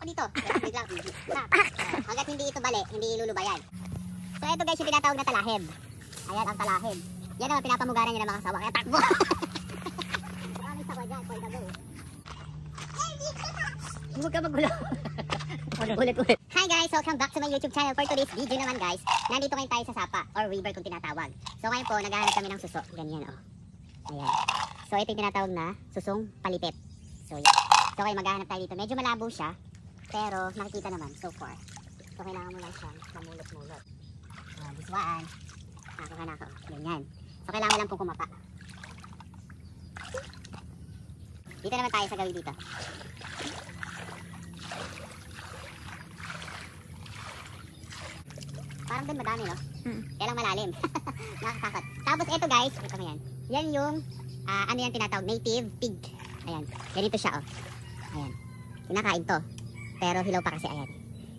dito. Wait lang. Hanggat hindi ito bali, hindi lulubayan. So ito guys yung tinatawag na talahib. Ayan ang talahib. Yan naman pinapamugaran niya ng mga sawa. Kaya takbo. Maraming sawa dyan. For the go. Huwag ka magulo. Ulit. Hi guys! Welcome back to my YouTube channel. For today's video naman guys, nandito ngayon tayo sa sapa or river kung tinatawag. So ngayon po, naghahanap kami ng suso. Ganyan oh. Ayan. So ito yung tinatawag na susong palipit. So yan. So kayo maghahanap tayo dito. Medyo malabo siya. Pero makikita naman so far. So kailangan mo lang siyang mamulot-mulot. This one. Nakakuha na ako. Ganyan. So kailangan mo lang pong kumapa. Dito naman tayo sa gawin dito. Parang doon madami no? Kaya lang malalim. Nakakakot. Tapos ito guys, ito mo yan. Yan yung, ano yan tinatawag? Native pig. Ayan. Ganito siya oh. Ayan. Kinakain to. Pero hilaw pa kasi ayan.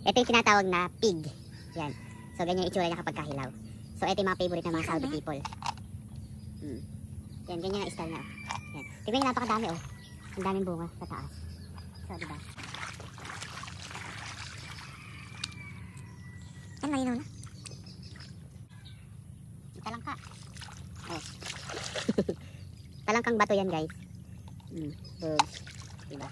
Ito yung tinatawag na pig. Yan. So ganyan yung itsura niya kapag kahilaw. So ito yung mga favorite ng mga Saudi people. Yan, ganyan ang style na oh. Yan. Tignan nyo napakadami oh. Ang daming bunga sa taas. So diba? Yan, malinaw na. Talangka. Oh. Talangkang bato yan guys. Bugs. Diba?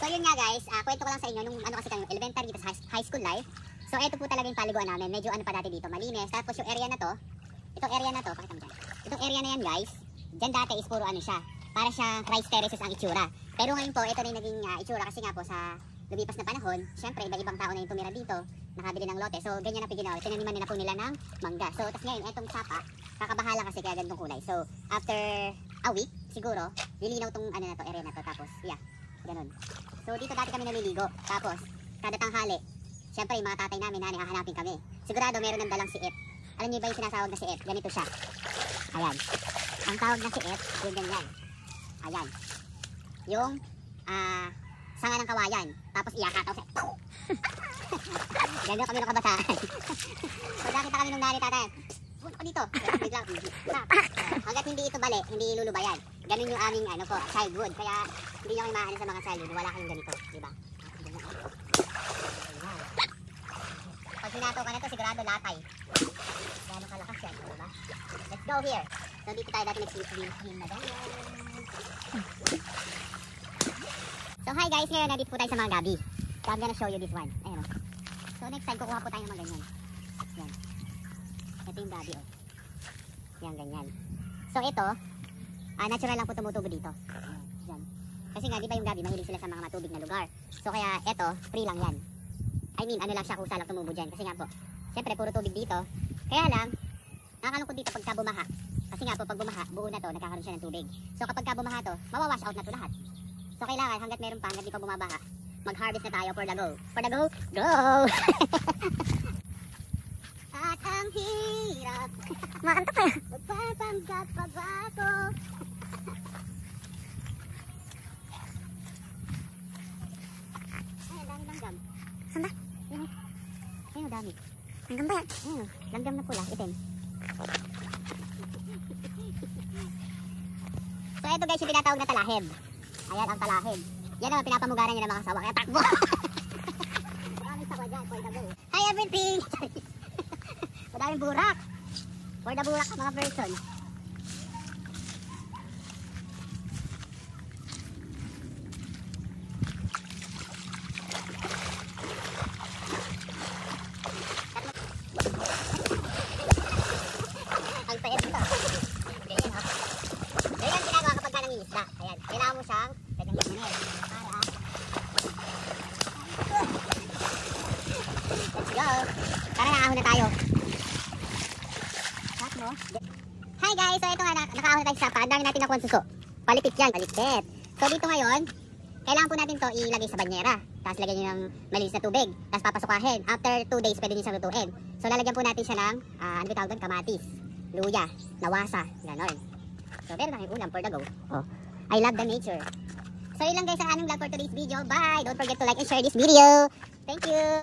So yun nga guys, kwento ko lang sa inyo nung ano kasi kami elementary dito sa high school life. So ito po talaga yung paliguan namin. Medyo ano pa dati dito, malinis. Tapos yung area na to, itong area na to, pakita mo dyan. Itong area na yan guys, dyan dati is puro ano siya, para siya rice terraces ang itsura. Pero ngayon po, ito na yung naging itsura kasi nga po sa lumipas na panahon, syempre iba-ibang tao na yung tumira dito, nakabili ng lote. So ganyan na po ginawa, tinaniman nila po nila ng mangga. So tapos ngayon, etong sapa, kakabahala kasi kaya ganitong kulay. So after a week, siguro, lilinaw tong ano na to, area na to. Tapos, yeah, ganun. So dito dati kami naliligo. Tapos, kada tanghali, syempre yung mga tatay namin na hahanapin kami. Sigurado meron ng dalang siit. Alam niyo ba yung sinasawag na siit? Ganito siya. Ayan. Ang tawag na siit, yung ganyan. Ayan. Yung sanga ng kawayan. Tapos iyakataw siya. Ganyan kami ng kabataan. So nakita kami nung nani tatay. Punta ko dito. Wait lang. Hanggat hindi ito bali, hindi lulubayan. Ganun yung aming ano po, childhood. Kaya hindi nyo kayo maanin sa mga childhood. Wala kayong ganito. Diba? Pag hinato ka na to, sigurado latay. Gano'ng kalakas yan, diba? Let's go here. So dito tayo dati nag-swim na ganyan. So hi guys, ngayon nandito po tayo sa mga gabi. So I'm gonna show you this one. Ayan o. So next time kukuha po tayo ng mga ganyan. Yan. Ito yung gabi o. Yan, ganyan. So ito, natural lang po tumutubo dito. Yan. Kasi nga, di ba yung gabi, mahilig sila sa mga matubig na lugar. So kaya ito, free lang yan. I mean, ano lang siya, kusa lang tumubo dyan. Kasi nga po, syempre puro tubig dito. Kaya lang, nakakalungkot dito pagka bumaha. Kasi nga po, pag bumaha, buo na to, nagkakaroon siya ng tubig. So kapag bumaha to, mawawash out na to lahat. So kailangan, hanggat meron pa, hanggat di pa bumabaha, mag-harvest na tayo for the go. For the go, go! At ang hirap. Makanta pa yan. Magpapanggap pa ba ako? Ay, ang dami langgam. Saan ba? Ayun. Ayun, dami. Langgam ba yan? Ayun, langgam na pula, itim. So ito guys yung tinatawag na talahib. Ayan ang talahib. Yan naman pinapamugaran niya ng mga sawa. Kaya takbo! Maraming sawa dyan, for the go. Hi everything! Madaming burak. For the burak mga person. Ang payat dito. Ganyan ha. Ganyan ang ginagawa kapag ka nangingisda. Ayan. Kailangan mo siyang ganyan. Para. Let's go. Tara nakahon na tayo. Hi guys! So ito nga, nakaahon na tayo sa sapa. Ang dami natin nakuha suso. Palipit yan. Palipit. So dito ngayon, kailangan po natin to ilagay sa banyera. Tapos lagyan nyo ng malinis na tubig. Tapos papasukahin. After 2 days, pwede nyo siyang lutuin. So lalagyan po natin siya ng, ano ba tawag doon? Kamatis, luya, lawasa, ganon. So meron tayong ulam for the go. Oh. I love the nature. So So yun lang guys ang aming vlog for today's video. Bye! Don't forget to like and share this video. Thank you!